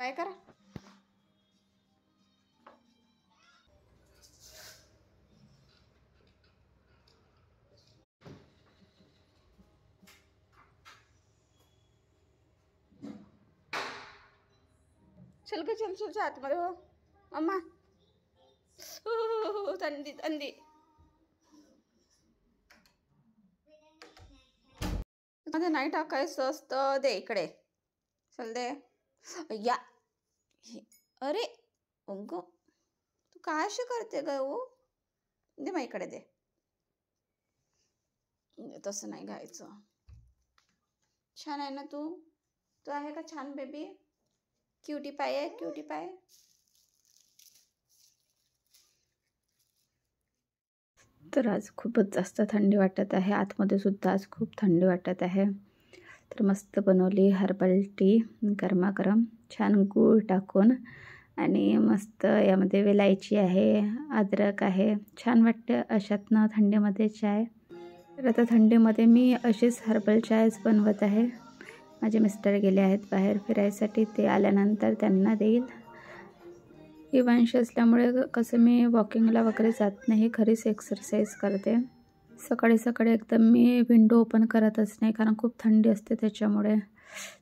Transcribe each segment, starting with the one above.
काय करा. चल ग चल चल आतमध्ये हो मम्मा. थंडी थंडी. मध्ये नाही टाकायचं असतं. दे इकडे. चल दे या. अरे अग तू काय अशी करते ग. दे मग इकडे दे. तसं नाही घ्यायचं. छान आहे ना तू. तू आहे का छान बेबी. क्यूटी पाय आहे क्यूटी पाय. तर आज खूपच जास्त थंडी वाटत आहे. आतमध्ये सुद्धा आज खूप थंडी वाटत आहे. तर मस्त बनवली हर्बल टी गरमागरम छान गूळ टाकून आणि मस्त यामध्ये वेलायची आहे, अद्रक आहे. छान वाटते अशातनं थंडीमध्ये चाय. तर आता थंडीमध्ये मी अशीच हर्बल चायच बनवत आहे. माझे मिस्टर गेले आहेत बाहेर फिरायसाठी. ते आल्यानंतर त्यांना देईल. इव्हांश असल्यामुळे कसं मी वॉकिंगला वगैरे जात नाही, घरीच एक्सरसाइज करते. सकाळी सकाळी एकदम मी विंडो ओपन करतच नाही कारण खूप थंडी असते त्याच्यामुळे.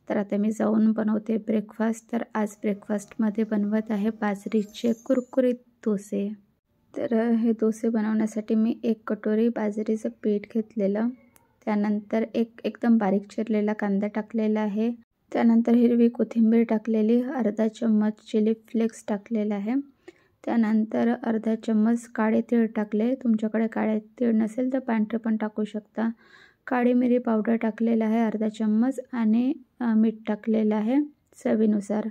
तर आता मी जाऊन बनवते ब्रेकफास्ट. तर आज ब्रेकफास्टमध्ये बनवत आहे बाजरीचे कुरकुरीत डोसे. तर हे डोसे बनवण्यासाठी मी 1 कटोरी बाजरीचं पीठ घेतलेलं. त्यानंतर एकदम बारीक चिरलेला कांदा टाकलेला आहे. त्यानंतर हिरवी कोथिंबीर टाकलेली, अर्धा चम्मच चिली फ्लेक्स टाकलेला आहे. त्यानंतर अर्धा चम्मच काळे तीळ टाकले. तुमच्याकडे काळे तीळ नसेल तर पांढरे पण टाकू शकता. काळी मिरी पावडर टाकलेला आहे अर्धा चम्मच आणि मीठ टाकलेलं आहे चवीनुसार.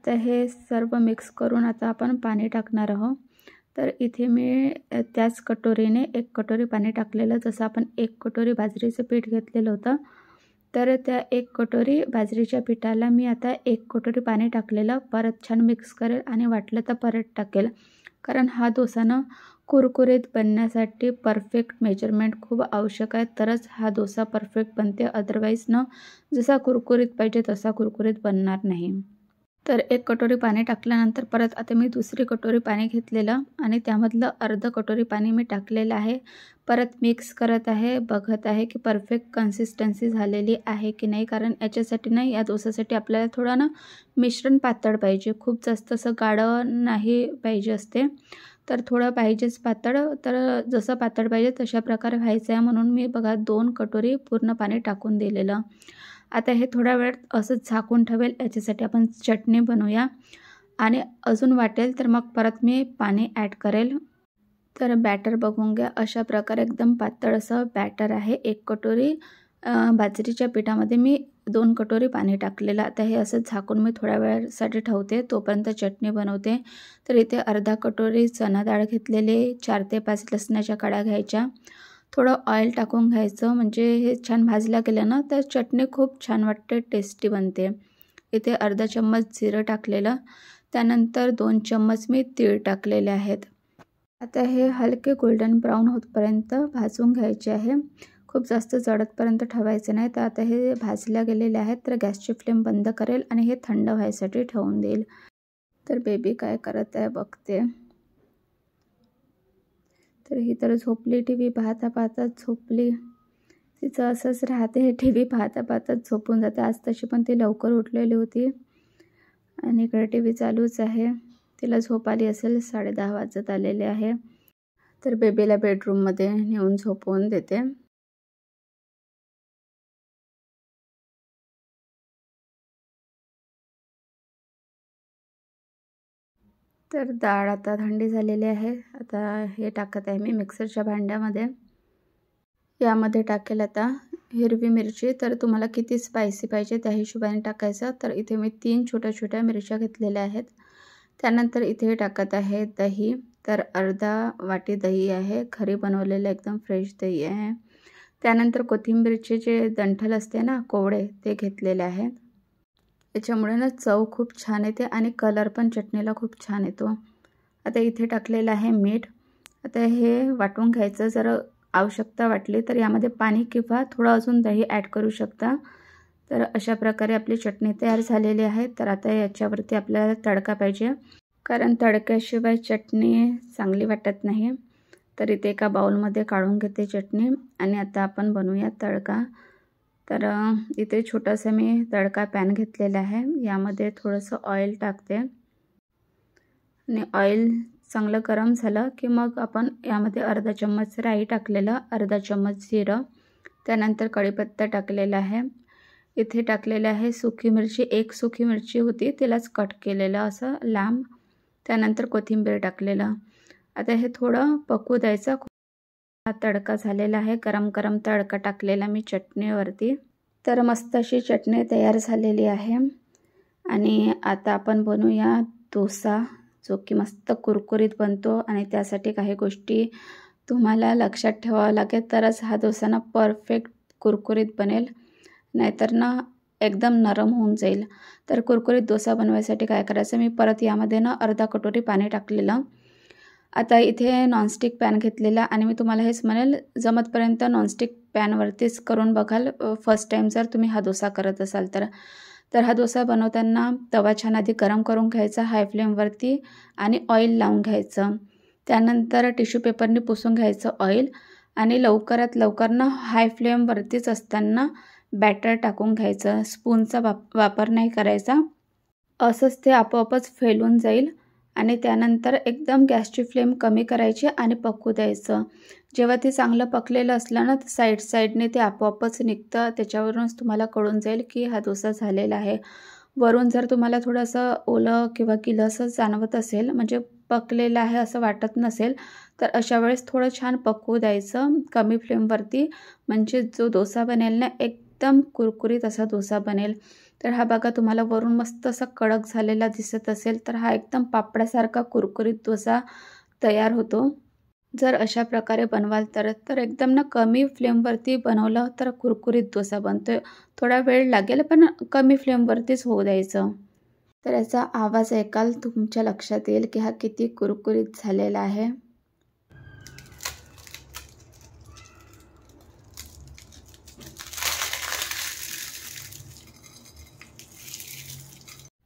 तर हे सर्व मिक्स करून आता आपण पाणी टाकणार आहोत. तर इथे मी त्याच कटोरीने 1 कटोरी पाणी टाकलेलं. जसं आपण 1 कटोरी बाजरीचं पीठ घेतलेलं होतं तर त्या 1 कटोरी बाजरीच्या पिठाला मी आता 1 कटोरी पाणी टाकलेलं. परत छान मिक्स करेल आणि वाटलं तर परत टाकेल. कारण हा डोसा ना कुरकुरीत बनण्यासाठी परफेक्ट मेजरमेंट खूप आवश्यक आहे. तरच हा डोसा परफेक्ट बनते. अदरवाईज ना जसा कुरकुरीत पाहिजे तसा कुरकुरीत बनणार नाही. तर 1 कटोरी पाणी टाकल्यानंतर परत आता मी दुसरी कटोरी पाणी घेतलेलं आणि त्यामधलं अर्ध कटोरी पाणी मी टाकलेलं आहे. परत मिक्स करत आहे, बघत आहे की परफेक्ट कन्सिस्टन्सी झालेली आहे की नाही. कारण याच्यासाठी नाही, या डोसासाठी आपल्याला थोडं ना मिश्रण पातळ पाहिजे. खूप जास्त असं गाढं नाही पाहिजे असते. तर थोडं पाहिजेच पातळ. तर जसं पातळ पाहिजे तशा प्रकारे व्हायचं आहे. म्हणून मी बघा 2 कटोरी पूर्ण पाणी टाकून दिलेलं. आता हे थोड्या वेळ असंच झाकून ठेवेल. याच्यासाठी आपण चटणी बनवूया आणि अजून वाटेल तर मग परत मी पाणी ॲड करेल. तर बॅटर बघून घ्या. अशा प्रकारे एकदम पातळ असं बॅटर आहे. 1 कटोरी बाजरीच्या पिठामध्ये मी 2 कटोरी पाणी टाकलेलं. आता हे असं झाकून मी थोड्या वेळासाठी ठेवते. तोपर्यंत चटणी बनवते. तर इथे अर्धा कटोरी चणा डाळ घेतलेले, 4 ते 5 लसणाच्या काड्या घ्यायच्या. थोडं ऑइल टाकून घ्यायचं म्हणजे हे छान भाजल्या गेलं ना तर चटणी खूप छान वाटते, टेस्टी बनते. इथे अर्धा चम्मच जिरं टाकलेलं. त्यानंतर 2 चम्मच मी तीळ टाकलेले आहेत. आता हे हलके गोल्डन ब्राऊन होतपर्यंत भाजून घ्यायचे आहे. खूप जास्त जळतपर्यंत ठेवायचं नाही. तर आता हे भाजल्या गेलेले आहेत. तर गॅसची फ्लेम बंद करेल आणि हे थंड व्हायसाठी ठेवून देईल. तर बेबी काय करत आहे बघते. तर ही तर झोपली. TV पाहता पाहता झोपली. तिचं असंच राहते, TV पाहता पाहताच झोपून जाते. आज तशी पण ती लवकर उठलेली होती आणि इकडे TV चालूच आहे. तिला झोप आली असेल. 10:30 वाजत आलेले आहे. तर बेबीला बेडरूममध्ये नेऊन झोपवून देते. तर डाळ आता थंडी झालेली आहे. आता हे टाकत आहे मी मिक्सरच्या भांड्यामध्ये. यामध्ये टाकेल आता हिरवी मिरची. तर तुम्हाला किती स्पायसी पाहिजे त्या हिशोबाने टाकायचं. तर इथे मी 3 छोट्या छोट्या मिरच्या घेतलेल्या आहेत. त्यानंतर इथे टाकत आहे दही. तर अर्धा वाटी दही आहे. घरी बनवलेलं एकदम फ्रेश दही आहे. त्यानंतर कोथिंबीरचे जे दंठल असते ना कोवळे ते घेतलेले आहेत. याच्यामुळे ना चव खूप छान येते आणि कलर पण चटणीला खूप छान येतो. आता इथे टाकलेलं आहे मीठ. आता हे वाटून घ्यायचं. जर आवश्यकता वाटली तर यामध्ये पाणी किंवा थोडं अजून दही ॲड करू शकता. तर अशा प्रकारे आपली चटणी तयार झालेली आहे। तर आता याच्यावरती आपल्याला तडका पाहिजे, कारण तडक्याशिवाय चटणी चांगली वाटत नाही। तर इथे एका बाउलमध्ये काढून घेते चटणी आणि आता आपण बनवूया तडका। तर इथे छोटासा मी तडका पॅन घेतलेला आहे, यामध्ये थोडंसं ऑइल टाकते आणि ऑइल चांगलं गरम झालं की मग आपण यामध्ये अर्धा चम्मच राई टाकलेलं, अर्धा चम्मच जिरं, त्यानंतर कढीपत्ता टाकलेला आहे। इथे टाकलेलं आहे सुकी मिरची, एक सुकी मिरची होती तिलाच कट केलेलं असं लांब, त्यानंतर कोथिंबीर टाकलेलं। आता हे थोडं पकू द्यायचं। हा तडका झालेला आहे, गरम गरम तडका टाकलेला मी चटणीवरती। तर मस्त अशी चटणी तयार झालेली आहे आणि आता आपण बनवूया डोसा, जो की मस्त कुरकुरीत बनतो आणि त्यासाठी काही गोष्टी तुम्हाला लक्षात ठेवावं लागेल, तरच हा डोसा ना परफेक्ट कुरकुरीत बनेल, नाहीतर ना एकदम नरम होऊन जाईल। तर कुरकुरीत डोसा बनवायसाठी काय करायचं, मी परत यामध्ये ना अर्धा कटोरी पाणी टाकलेलं। आता इथे नॉनस्टिक पॅन घेतलेला आणि मी तुम्हाला हेच म्हणेल, जमतपर्यंत नॉनस्टिक पॅनवरतीच करून बघाल फर्स्ट टाइम जर तुम्ही हा डोसा करत असाल तर हा डोसा बनवताना तवा छान आधी गरम करून घ्यायचा हाय फ्लेमवरती आणि ऑइल लावून घ्यायचं। त्यानंतर टिश्यू पेपरने पुसून घ्यायचं ऑइल आणि लवकरात लवकर ना हाय फ्लेमवरतीच असताना बॅटर टाकून घ्यायचं। स्पूनचा वापर नाही करायचा, असंच ते आपोआपच फैलून जाईल। आणि त्यानंतर एकदम गॅसची फ्लेम कमी करायची आणि पकू द्यायचं। जेव्हा ते चांगलं पकलेलं असलं ना, तर साईडने ते आपोआपच निघतं, त्याच्यावरूनच तुम्हाला कळून जाईल की हा डोसा झालेला आहे। वरून जर तुम्हाला थोडंसं ओलं किंवा गिलसं जाणवत असेल, म्हणजे पकलेलं आहे असं वाटत नसेल, तर अशा वेळेस थोडं छान पकवू द्यायचं कमी फ्लेमवरती, म्हणजे जो डोसा बनेल ना एकदम कुरकुरीत असा डोसा बनेल। तर हा बघा, तुम्हाला वरून मस्त असा कडक झालेला दिसत असेल, तर हा एकदम पापडासारखा कुरकुरीत डोसा तयार होतो। जर अशा प्रकारे बनवाल तर एकदम ना कमी फ्लेमवरती बनवलं तर कुरकुरीत डोसा बनतो। थोडा वेळ लागेल पण कमी फ्लेमवरतीच होऊ द्यायचं। तर याचा आवाज ऐकाल तुमच्या लक्षात येईल की हा किती कुरकुरीत झालेला आहे।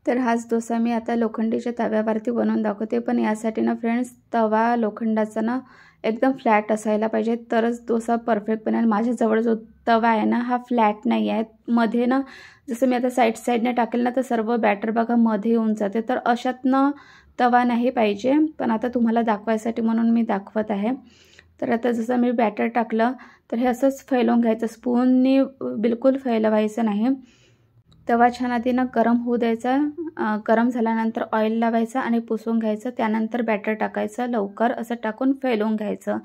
तर हाच डोसा मी आता लोखंडीच्या तव्यावरती बनवून दाखवते, पण यासाठी ना फ्रेंड्स तवा लोखंडाचा ना एकदम फ्लॅट असायला पाहिजे, तरच डोसा परफेक्ट बनेल। माझ्याजवळ जो तवा आहे ना हा फ्लॅट नाही आहे, मध्ये ना जसं मी आता साईडने टाकेल ना तर सर्व बॅटर बघा मध्ये येऊन जाते, तर अशातनं तवा नाही पाहिजे। पण आता तुम्हाला दाखवायसाठी म्हणून मी दाखवत आहे। तर आता जसं मी बॅटर टाकलं तर हे असंच फैलवून घ्यायचं, स्पूनने बिलकुल फैलवायचं नाही। तवा छान आधी ना गरम होऊ द्यायचा, गरम झाल्यानंतर ऑइल लावायचं आणि पुसून घ्यायचं, त्यानंतर बॅटर टाकायचं, लवकर असं टाकून फैलवून घ्यायचं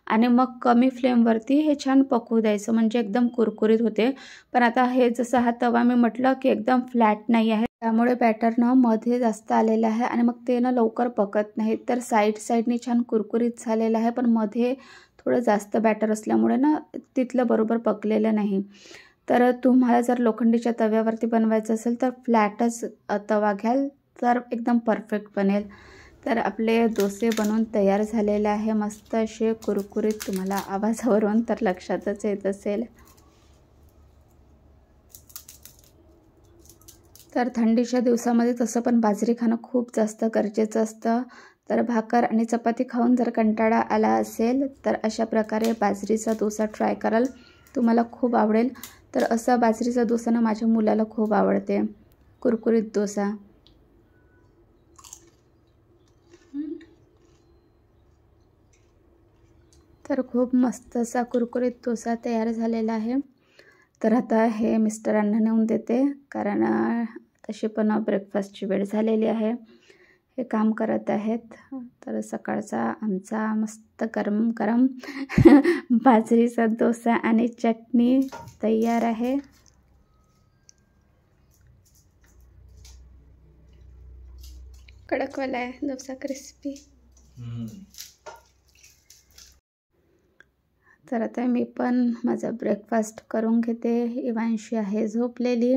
आणि मग कमी फ्लेमवरती हे छान पकवू द्यायचं, म्हणजे एकदम कुरकुरीत होते। पण आता हे जसं हा तवा मी म्हटलं की एकदम फ्लॅट नाही आहे, त्यामुळे बॅटर ना मध्ये जास्त आलेलं आहे आणि मग ते ना लवकर पकत नाही। तर साईडने छान कुरकुरीत झालेलं आहे, पण मध्ये थोडं जास्त बॅटर असल्यामुळे ना तिथलं बरोबर पकलेलं नाही। तर तुम्हाला जर लोखंडीच्या तव्यावरती बनवायचं असेल तर फ्लॅटच तवा घ्याल तर एकदम परफेक्ट बनेल। तर आपले डोसे बनवून तयार झालेले आहे, मस्त असे कुरकुरीत, तुम्हाला आवाजावरून तर लक्षातच येत असेल। तर थंडीच्या दिवसामध्ये तसं पण बाजरी खाणं खूप जास्त गरजेचं असतं। तर भाकर आणि चपाती खाऊन जर कंटाळा आला असेल तर अशा प्रकारे बाजरीचा डोसा ट्राय कराल, तुम्हाला खूप आवडेल। तर असा बाजरीचा डोसा ना माझ्या मुलाला खूप आवडते, कुरकुरीत डोसा। तर खूप मस्त असा कुरकुरीत डोसा तयार झालेला आहे। तर आता हे मिस्टरांना नेऊन देते, कारण तशी पण ब्रेकफास्टची वेळ झालेली आहे, हे काम करत आहेत। तर सकाळचा आमचा मस्त गरम गरम बाजरीचा डोसा आणि चटणी तयार आहे। कडकवाला आहे डोसा, क्रिस्पी। तर आता मी पण माझा ब्रेकफास्ट करून घेते। इवांशी आहे झोपलेली,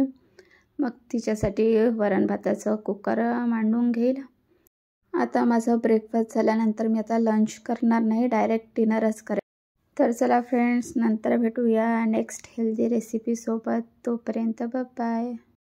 मग तिच्यासाठी वरण भाताचं कुकर मांडून घेईल। आता माझा ब्रेकफास्ट झाल्यानंतर मी आता लंच करणार नाही, डायरेक्ट डिनरच करेल। तर चला फ्रेंड्स, नंतर भेटूया नेक्स्ट हेल्दी रेसिपीसोबत. तोपर्यंत बाय.